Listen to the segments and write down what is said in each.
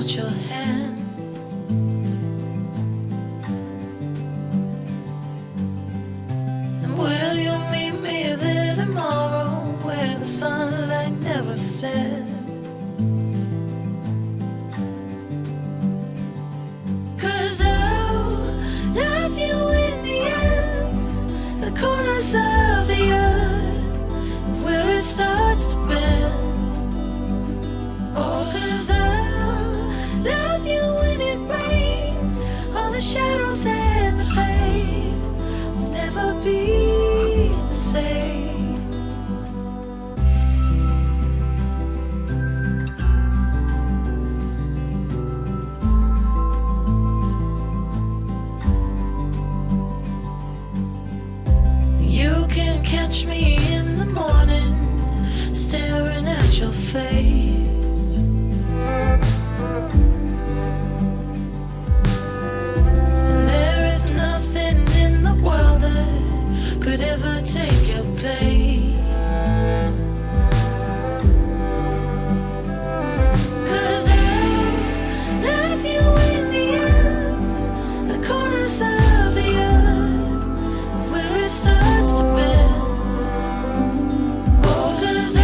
out your hand. And will you meet me there tomorrow, where the sunlight never sets? 'Cause I'll love you in the end, the corners of the earth, where it starts to bend. Oh, 'cause I'll love you when it rains, all the shadows and the pain will never be the same. You can catch me in the morning, staring at your face. And there is nothing in the world that could ever take your place. 'Cause I love you in the end, the corners of the earth, where it starts to bend. Oh, 'cause I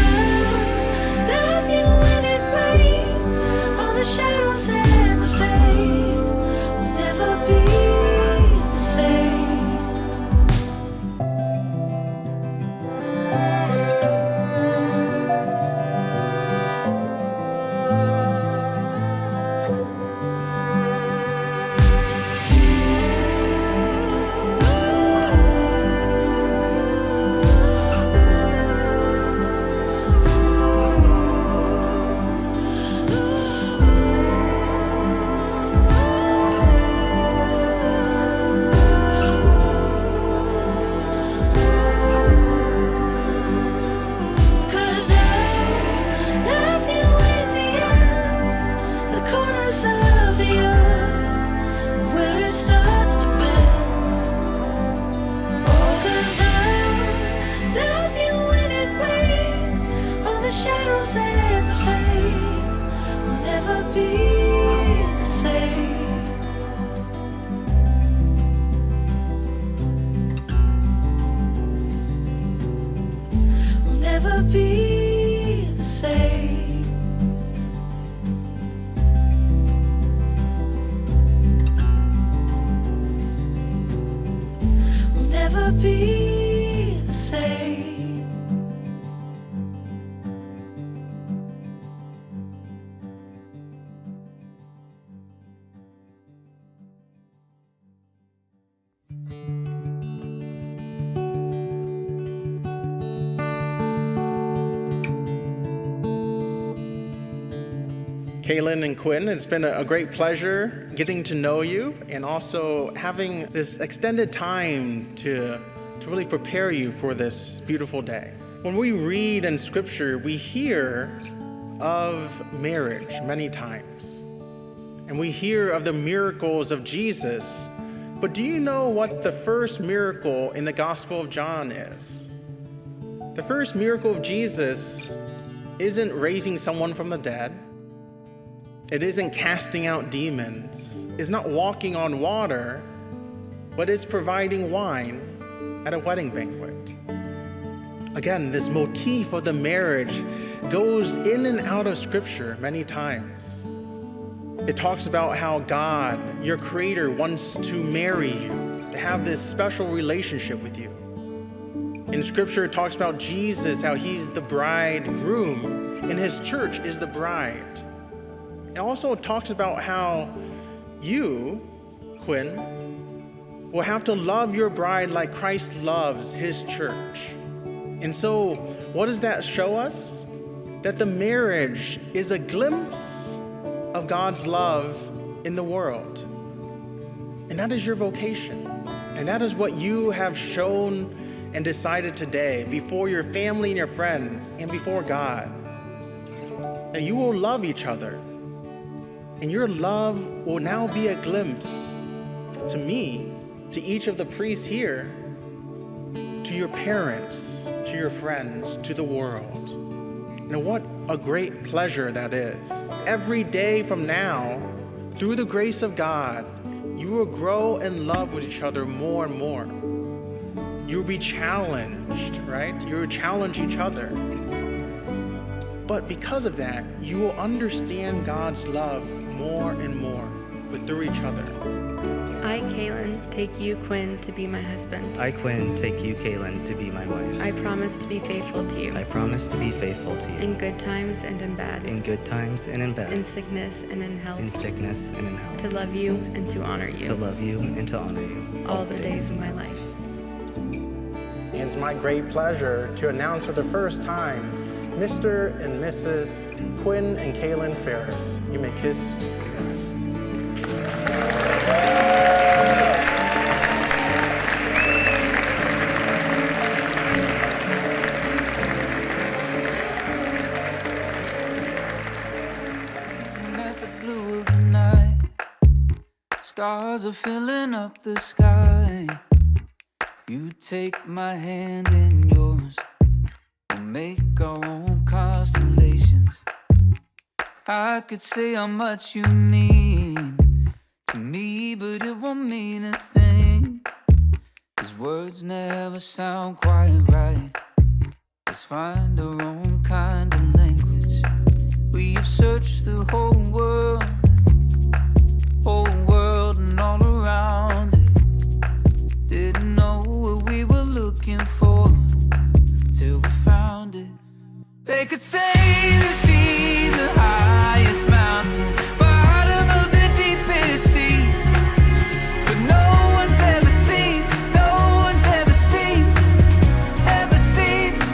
love you when it rains, all the shadows and the pain will never be the same. Shadows and the pain will never be the same. Will never be the same. Will never be the same. Cailin and Quinn, it's been a great pleasure getting to know you and also having this extended time to really prepare you for this beautiful day. When we read in Scripture, we hear of marriage many times, and we hear of the miracles of Jesus. But do you know what the first miracle in the Gospel of John is? The first miracle of Jesus isn't raising someone from the dead. It isn't casting out demons. It's not walking on water, but it's providing wine at a wedding banquet. Again, this motif of the marriage goes in and out of Scripture many times. It talks about how God, your Creator, wants to marry you, to have this special relationship with you. In Scripture, it talks about Jesus, how He's the bridegroom, and His church is the bride. It also talks about how you, Quinn, will have to love your bride like Christ loves His church. And so, what does that show us? That the marriage is a glimpse of God's love in the world. And that is your vocation. And that is what you have shown and decided today before your family and your friends and before God. That you will love each other. And your love will now be a glimpse to me, to each of the priests here, to your parents, to your friends, to the world. And what a great pleasure that is. Every day from now, through the grace of God, you will grow in love with each other more and more. You will be challenged, right? You will challenge each other. But because of that, you will understand God's love more and more, but through each other. I, Cailin, take you, Quinn, to be my husband. I, Quinn, take you, Cailin, to be my wife. I promise to be faithful to you. I promise to be faithful to you. In good times and in bad. In good times and in bad. In sickness and in health. In sickness and in health. To love you and to honor you. To love you and to honor you. All the days of my life. It's my great pleasure to announce for the first time Mr. and Mrs. Quinn and Cailin Ferris. You may kiss. Gazing at the blue of the night, stars are filling up the sky. You take my hand in yours, we'll make our own constellations. I could say how much you mean to me, but it won't mean a thing, 'cause words never sound quite right. Let's find our own kind of language. We have searched the whole world and all around it. Didn't know what we were looking for till we found it. They could say they've seen the highest mountain, bottom of the deepest sea, but no one's ever seen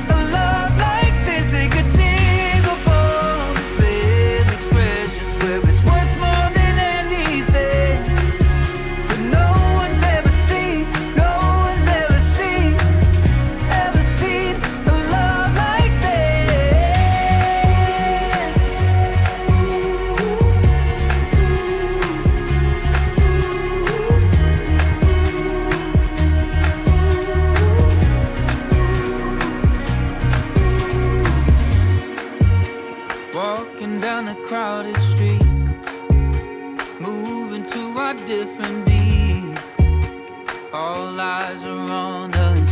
a love like this. They could dig up all the buried treasures where it's worth more than anything, but no one's ever seen a love like this. Walking down the crowded street, moving to our different beat. All eyes are on us,